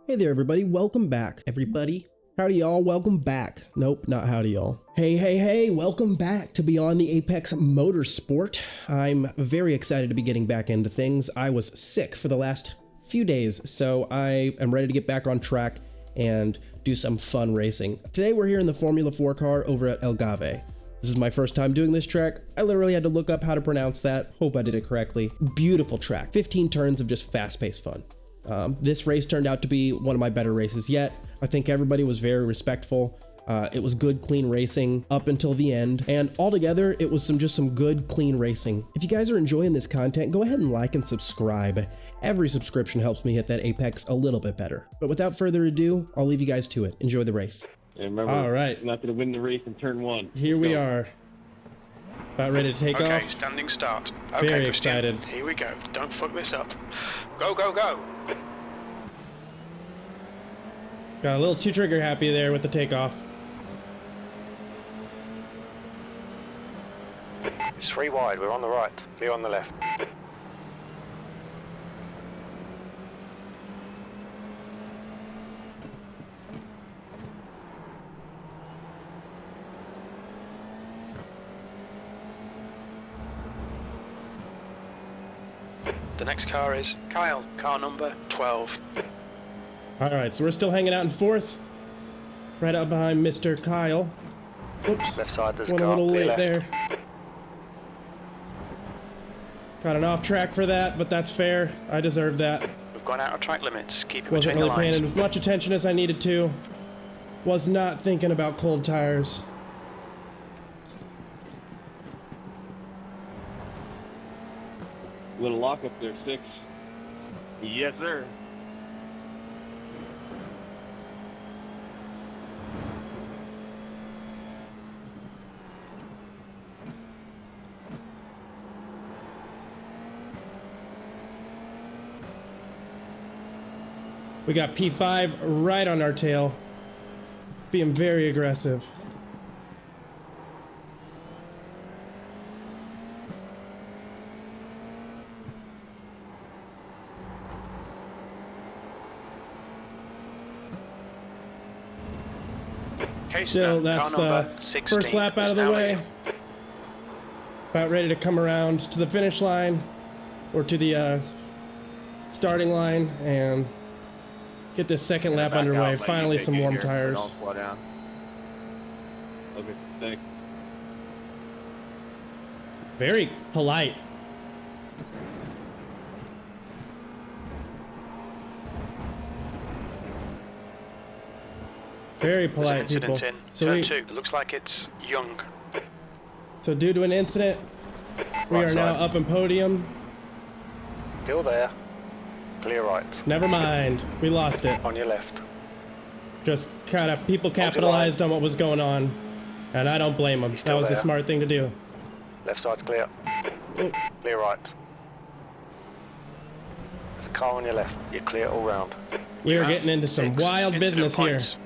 Hey there, everybody. Welcome back. Everybody. Howdy, y'all. Welcome back. Nope, not howdy, y'all. Hey, welcome back to Beyond the Apex Motorsport. I'm very excited to be getting back into things. I was sick for the last few days, so I am ready to get back on track and do some fun racing. Today, we're here in the Formula 4 car over at Algarve. This is my first time doing this track. I literally had to look up how to pronounce that. Hope I did it correctly. Beautiful track. 15 turns of just fast-paced fun. This race turned out to be one of my better races yet. I think everybody was very respectful. It was good, clean racing up until the end. And altogether, it was just some good, clean racing. If you guys are enjoying this content, go ahead and like and subscribe. Every subscription helps me hit that Apex a little bit better. But without further ado, I'll leave you guys to it. Enjoy the race. And remember, all right, not going to win the race in turn one. Here we are. About ready to take off. Okay, standing start. Okay, very Christian, excited. Here we go. Don't fuck this up. Go, go, go. Got a little too trigger happy there with the takeoff. It's 3 wide, we're on the right, clear on the left. The next car is Kyle, car number 12. All right, so we're still hanging out in fourth. Right out behind Mr. Kyle. Oops, Left side, there's a went a car, little clear late left. there. Got an off track for that, but that's fair. I deserve that. We've gone out of track limits. Keep it Wasn't between really the paying lines. as much attention as I needed to. Was not thinking about cold tires. Little lock up there, 6. Yes, sir. We got P5 right on our tail. Being very aggressive. Okay, Still, so that's car the number 16 first lap out is of the now way. leading. About ready to come around to the finish line or to the starting line and get this second lap Back underway. out, let Finally, you take some it warm here, tires. don't slow down. Okay, thanks. Very polite. Very There's an polite people. incident in So, turn 2. It looks like it's Young. so due to an incident, we Right are now side. up in podium. Still there, clear right, Never mind, we lost it. on your left. Just kind of people Hold your capitalized on what was going on, and I don't blame them. He's That still was the there. smart thing to do. Left side's clear, clear right. There's a car on your left, you're clear all round. We You are have getting into some 6 wild incident business here. points.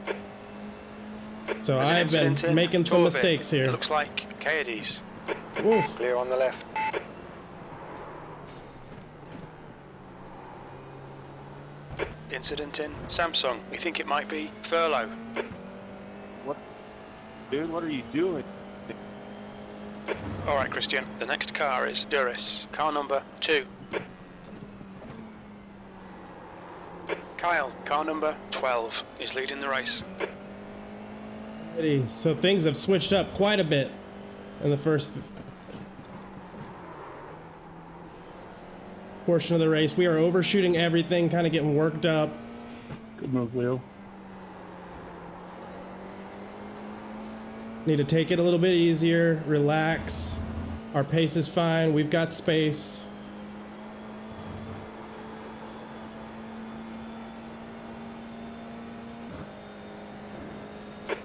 So There's an I've been incident in making some Algarve. mistakes It here. looks like Cadiz. Oof. Clear on the left. Incident in Samsung. We think it might be Furlough. What? Dude, what are you doing? Alright, Christian. The next car is Duris. Car number 2. Kyle, car number 12, is leading the race. Alrighty, so things have switched up quite a bit in the first portion of the race. We are overshooting everything, kind of getting worked up. Good move, Leo. Need to take it a little bit easier, relax. Our pace is fine, we've got space.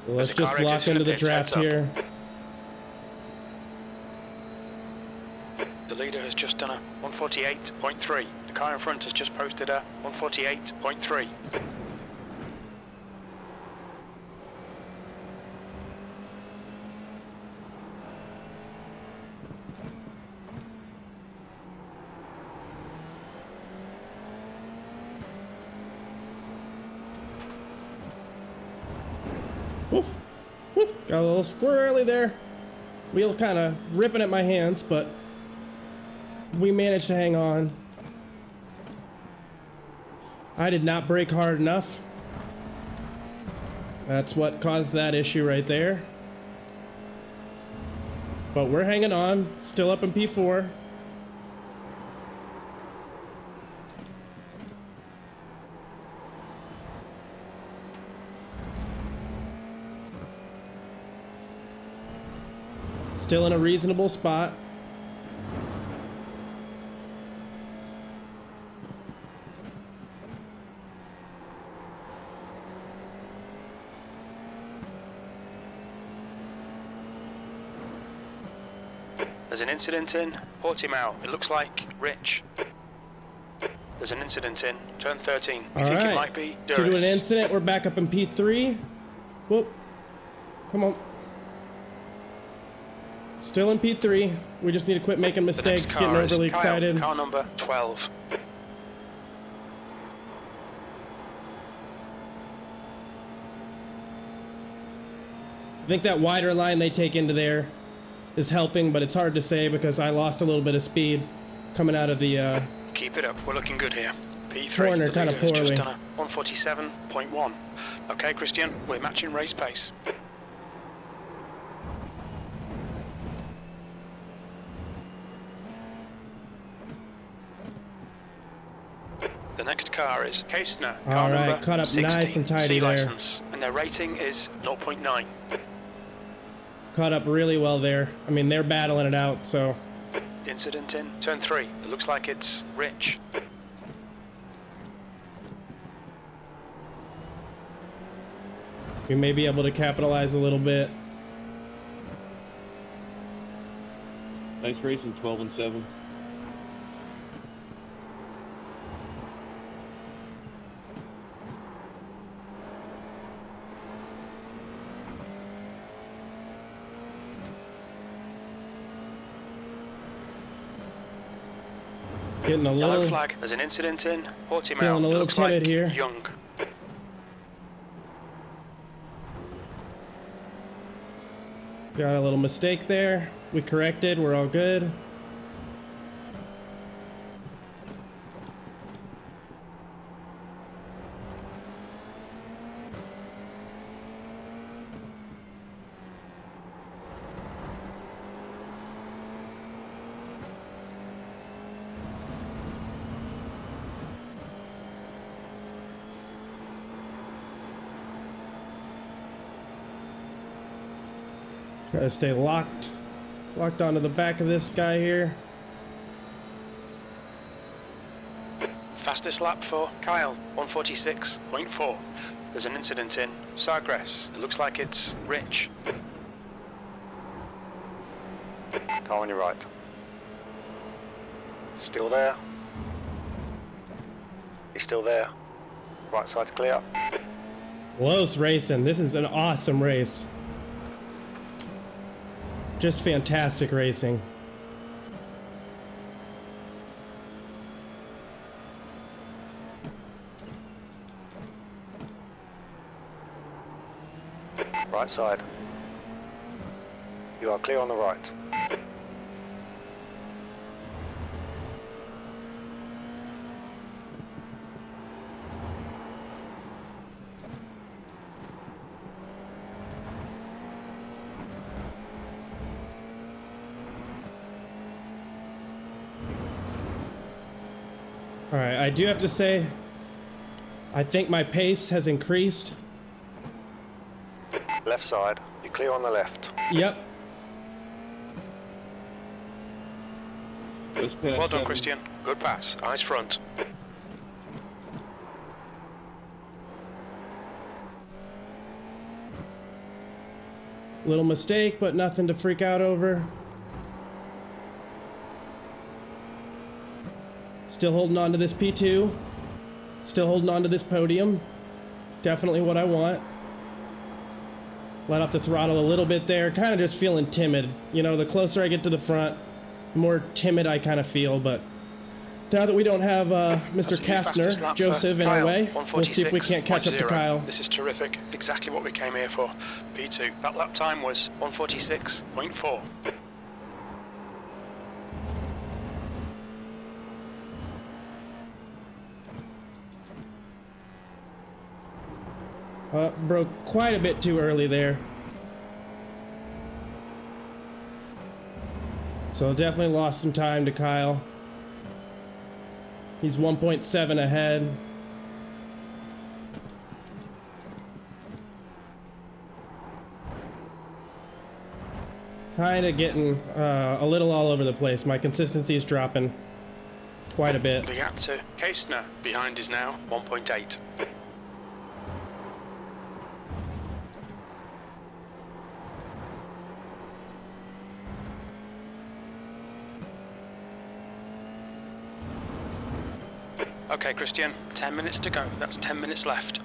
So let's There's a car just lock exiting into the the pits, draft heads up. here. The leader has just done a 148.3. The car in front has just posted a 148.3. Woof. Woof. Got a little squirrely there. Wheel kind of ripping at my hands, but we managed to hang on. I did not brake hard enough. That's what caused that issue right there. But we're hanging on, still up in P4. Still in a reasonable spot. There's an incident in Portimao. It looks like Rich. There's an incident in turn 13. We think it might be Duris. Due to an incident, we're back up in P3. Whoop. Come on. Still in P3. We just need to quit making mistakes, getting overly excited. Car number 12. I think that wider line they take into there is helping, but it's hard to say because I lost a little bit of speed coming out of the Keep it up. We're looking good here. P3. corner kind of poorly. Just done a 147.1. Okay, Christian, we're matching race pace. The next car is Kastner. All right, cut up 60, nice and tidy C there. license, and their rating is 0.9. Caught up really well there. I mean, they're battling it out, so. Incident in turn 3. It looks like it's Rich. We may be able to capitalize a little bit. Nice racing, 12 and 7. Getting a Yellow little, flag. There's an incident in Portimao. feeling a It little looks timid like here. Young. Got a little mistake there. We corrected, we're all good. Gotta stay locked onto the back of this guy here. Fastest lap for Kyle, 146.4. There's an incident in Sagres. It looks like it's Rich. Car on your right. Still there. He's still there. Right side's clear. Close racing. This is an awesome race. Just fantastic racing. Right side. You are clear on the right. All right, I do have to say, I think my pace has increased. Left side. You're clear on the left. Yep. Well done, Christian. Good pass. Eyes front. Little mistake, but nothing to freak out over. Still holding on to this P2. Still holding on to this podium. Definitely what I want. Let off the throttle a little bit there. Kind of just feeling timid. You know, the closer I get to the front, the more timid I kind of feel, but Now that we don't have Mr. Kastner, Joseph in our way, we'll see if we can't catch up to Kyle. This is terrific. Exactly what we came here for. P2. That lap time was 146.4. Broke quite a bit too early there. So definitely lost some time to Kyle. He's 1.7 ahead. Kind of getting a little all over the place. My consistency is dropping quite a bit. The gap to Kastner behind is now 1.8. Okay, Christian, 10 minutes to go. That's 10 minutes left.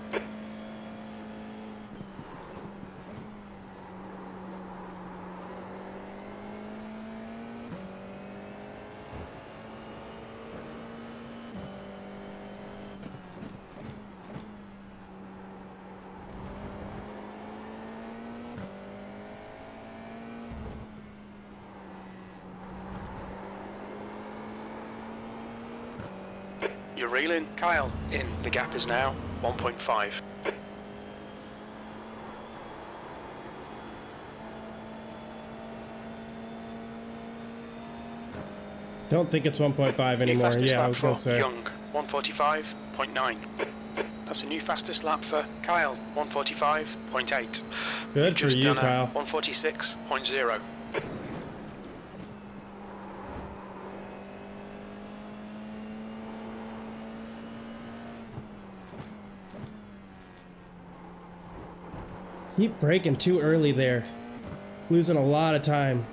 You're reeling, Kyle, in. The gap is now 1.5. Don't think it's 1.5 anymore. Yeah, I was gonna say. Young, 145.9. That's a new fastest lap for Kyle, 145.8. Good for you, Kyle. 146.0. Keep braking too early there. Losing a lot of time.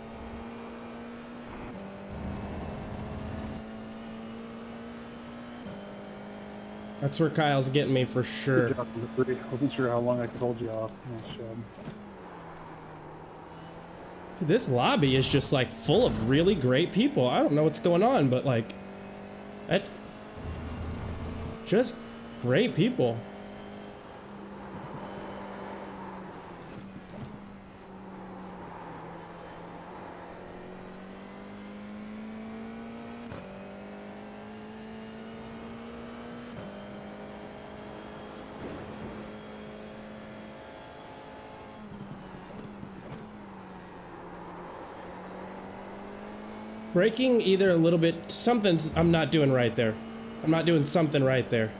That's where Kyle's getting me for sure. Good job, number 3. Wasn't sure how long I could hold you off. Nice job. Dude, this lobby is just like full of really great people. I don't know what's going on, but like, that's just great people. Braking either a little bit, something's, I'm not doing right there. I'm not doing something right there.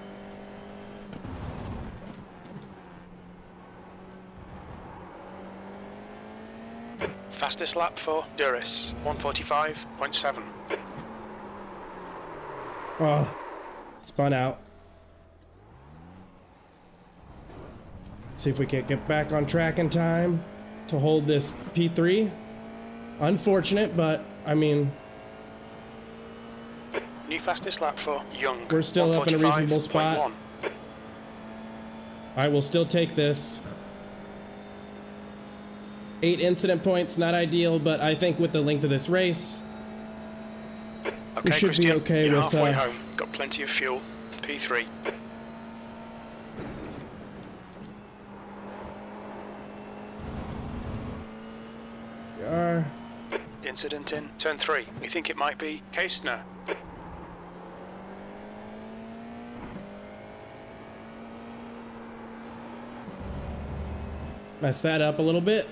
Fastest lap for Duris, 145.7. Oh, spun out. See if we can get back on track in time to hold this P3. Unfortunate, but I mean, new fastest lap for Young. We're still up in a reasonable spot. I will still take this. 8 incident points, not ideal, but I think with the length of this race, we should be okay you're with. Halfway home. Got plenty of fuel. P3. We are. Incident in turn 3. We think it might be Kastner. Mess that up a little bit.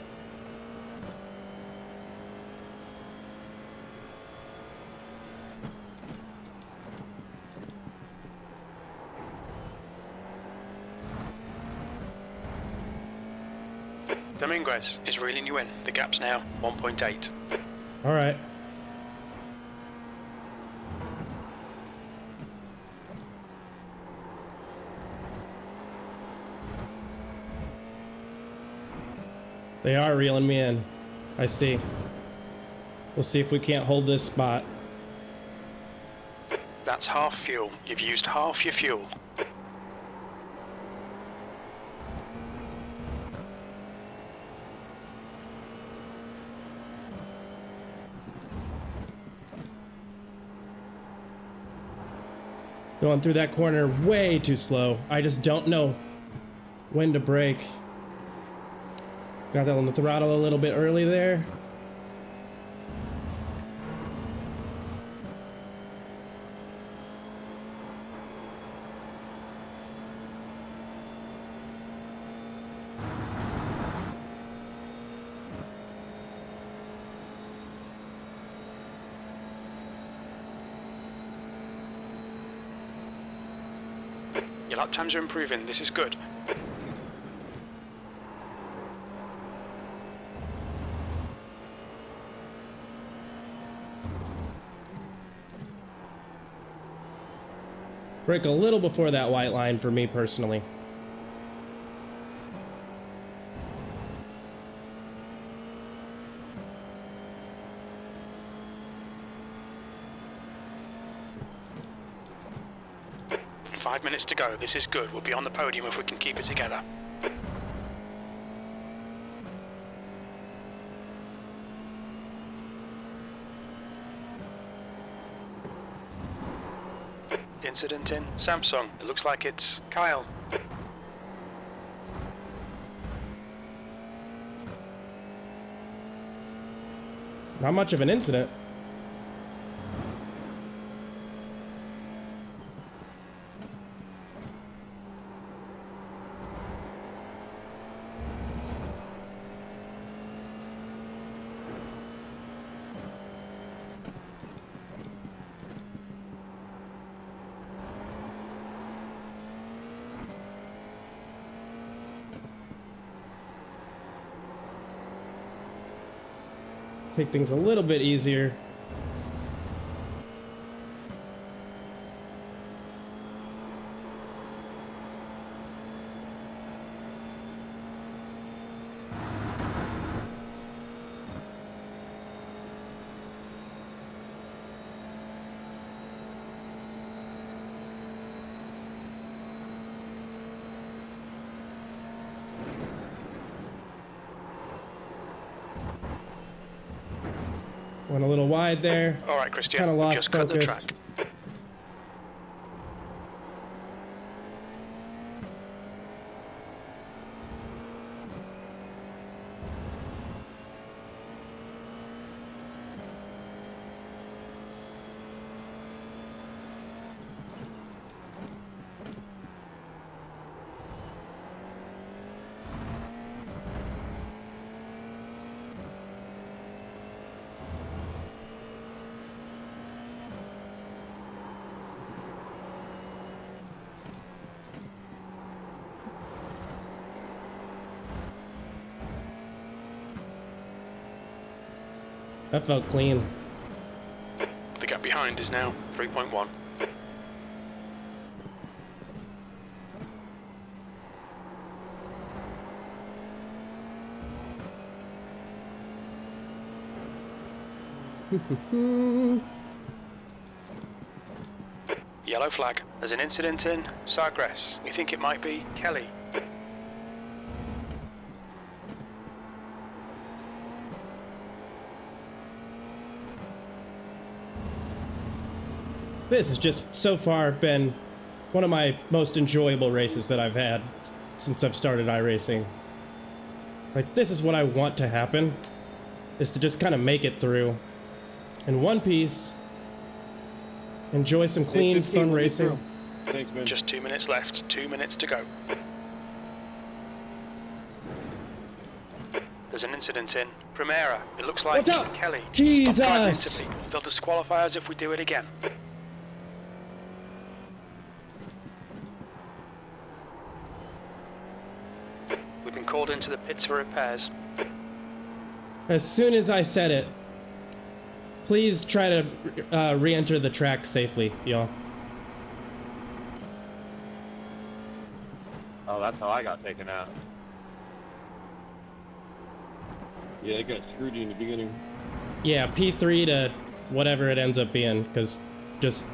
Dominguez is reeling you in. The gap's now 1.8. All right. They are reeling me in. I see. We'll see if we can't hold this spot. That's half fuel. You've used half your fuel. Going through that corner way too slow. I just don't know when to brake. Got that on the throttle a little bit early there. Your lap times are improving. This is good. Brake a little before that white line for me personally. Five minutes to go. This is good. We'll be on the podium if we can keep it together. Incident in Samsung. It looks like it's Kyle. Not much of an incident. Take things a little bit easier. Went a little wide there. All right, Christian. Kind of we've lost just cut the focus. track. That felt clean. The gap behind is now 3.1. Yellow flag. There's an incident in Sagres. We think it might be Kelly. This has just so far been one of my most enjoyable races that I've had since I've started iRacing. Like, this is what I want to happen, is to just kind of make it through in one piece, enjoy some clean, fun racing. Thanks, man. Just 2 minutes left. 2 minutes to go. There's an incident in Primera. It looks like Watch out! Kelly. Jesus! Stop driving into people. They'll disqualify us if we do it again. We've been called into the pits for repairs. As soon as I said it, please try to re-enter the track safely, y'all. Oh, that's how I got taken out. Yeah, it got screwed in the beginning. Yeah, P3 to whatever it ends up being, because just,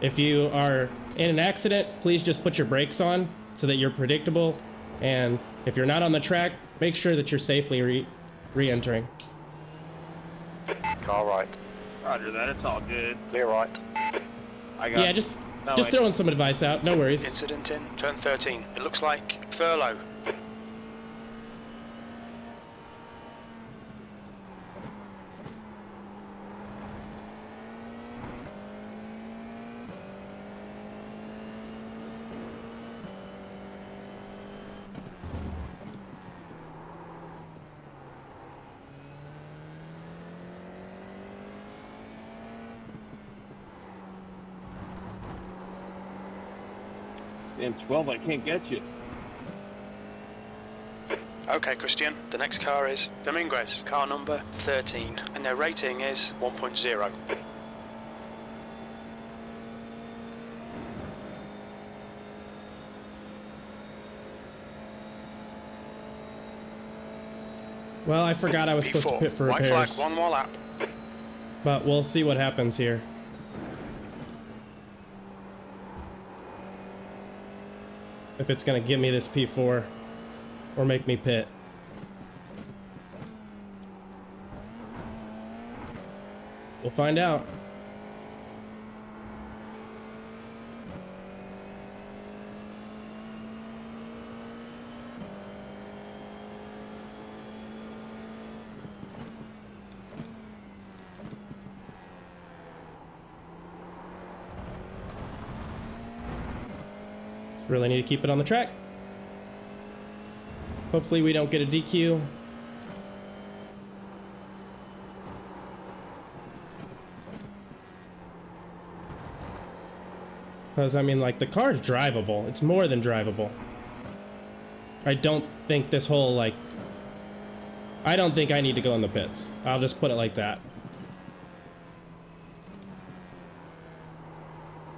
if you are in an accident, please just put your brakes on so that you're predictable, and if you're not on the track, make sure that you're safely re-entering. Car right. Roger that, it's all good. Clear right. I got Yeah, just No, Just throwing some advice out, no worries. Incident in, turn 13. It looks like furlough. in 12, I can't get you. Okay, Christian, the next car is Dominguez, car number 13, and their rating is 1.0. Well, I forgot I was supposed to pit for White repairs. flag, one more lap. But we'll see what happens here. If it's gonna give me this P4 or make me pit. We'll find out. Really need to keep it on the track. Hopefully we don't get a DQ. Because, I mean, like, the car's drivable. It's more than drivable. I don't think this whole, like... I don't think I need to go in the pits. I'll just put it like that.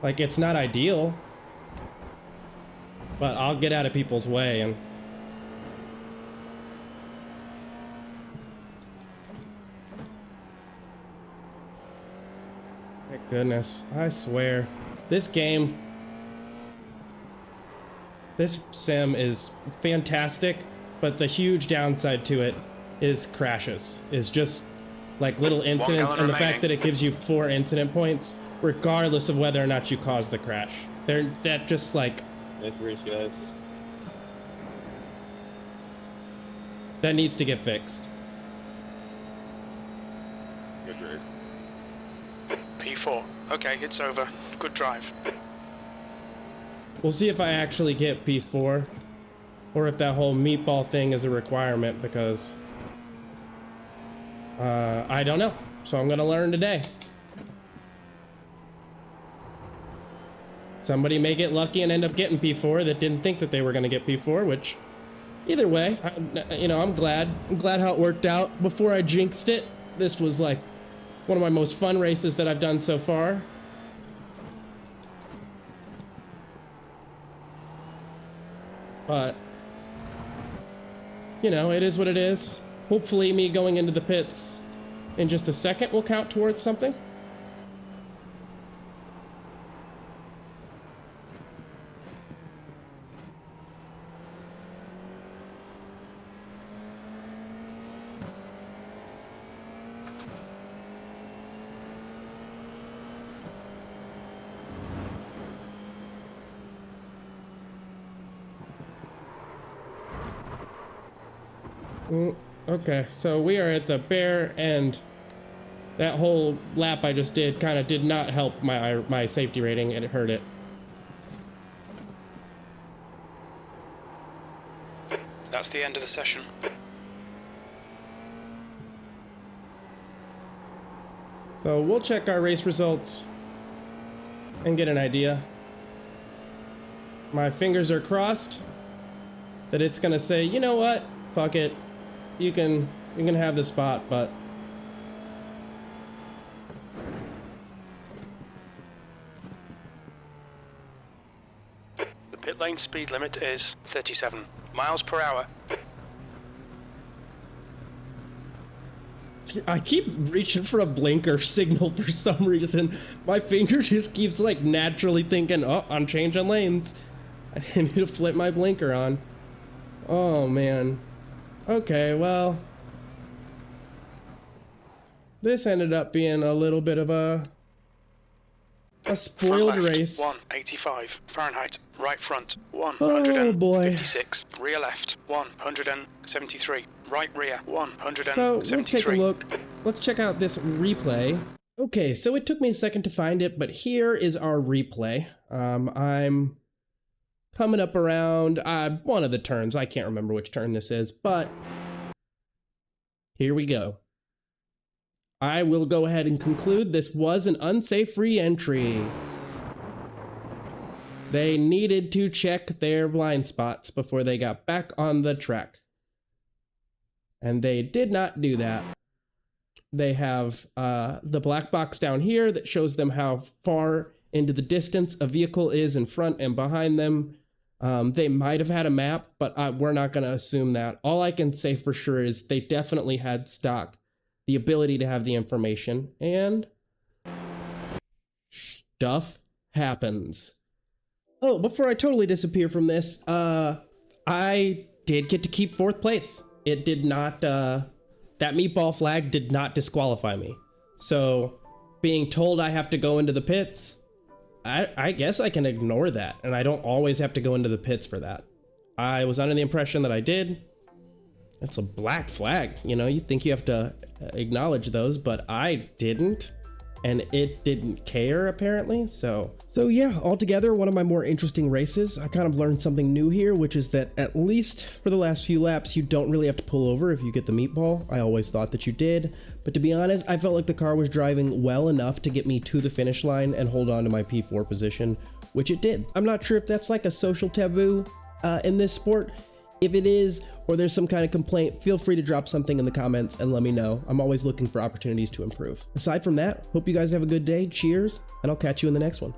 Like, it's not ideal. But I'll get out of people's way and... My goodness, I swear. This game... This sim is fantastic, but the huge downside to it is crashes. Is just like little incidents and the fact that it gives you 4 incident points, regardless of whether or not you caused the crash. That just like... Nice race, guys. That needs to get fixed. Good race. P4. Okay, it's over. Good drive. We'll see if I actually get P4, or if that whole meatball thing is a requirement, because I don't know. So I'm gonna learn today. Somebody may get lucky and end up getting P4 that didn't think that they were gonna get P4, which either way, I'm glad. I'm glad how it worked out. Before I jinxed it, this was like one of my most fun races that I've done so far. But, it is what it is. Hopefully me going into the pits in just a second will count towards something. Okay, so we are at the bare end. That whole lap I just did kind of did not help my safety rating, and it hurt it. That's the end of the session. So we'll check our race results and get an idea. My fingers are crossed that it's gonna say, you know what, fuck it. You can have the spot, but The pit lane speed limit is 37 miles per hour. I keep reaching for a blinker signal for some reason. My finger just keeps like naturally thinking, oh, I'm changing lanes. I need to flip my blinker on. Oh man. Okay, well, this ended up being a little bit of a A spoiled front left, race. 185 Fahrenheit. Right front, Oh boy. 156. Rear left, 173. Right rear, So 173. we'll take a look. Let's check out this replay. Okay, so it took me a second to find it, but here is our replay. I'm coming up around one of the turns. I can't remember which turn this is, but here we go. I will go ahead and conclude this was an unsafe re-entry. They needed to check their blind spots before they got back on the track. And they did not do that. They have the black box down here that shows them how far into the distance a vehicle is in front and behind them. They might have had a map, but we're not going to assume that. All I can say for sure is they definitely had stock, the ability to have the information, and stuff happens. Oh, before I totally disappear from this, I did get to keep 4th place. It did not, that meatball flag did not disqualify me. So being told I have to go into the pits, I guess I can ignore that, and I don't always have to go into the pits for that. I was under the impression that I did. It's a black flag, you know, you think you have to acknowledge those, but I didn't, and it didn't care apparently. So yeah, altogether one of my more interesting races. I kind of learned something new here, which is that at least for the last few laps, you don't really have to pull over if you get the meatball. I always thought that you did, but to be honest, I felt like the car was driving well enough to get me to the finish line and hold on to my P4 position, which it did. I'm not sure if that's like a social taboo in this sport. If it is, or there's some kind of complaint, feel free to drop something in the comments and let me know. I'm always looking for opportunities to improve. Aside from that, hope you guys have a good day. Cheers, and I'll catch you in the next one.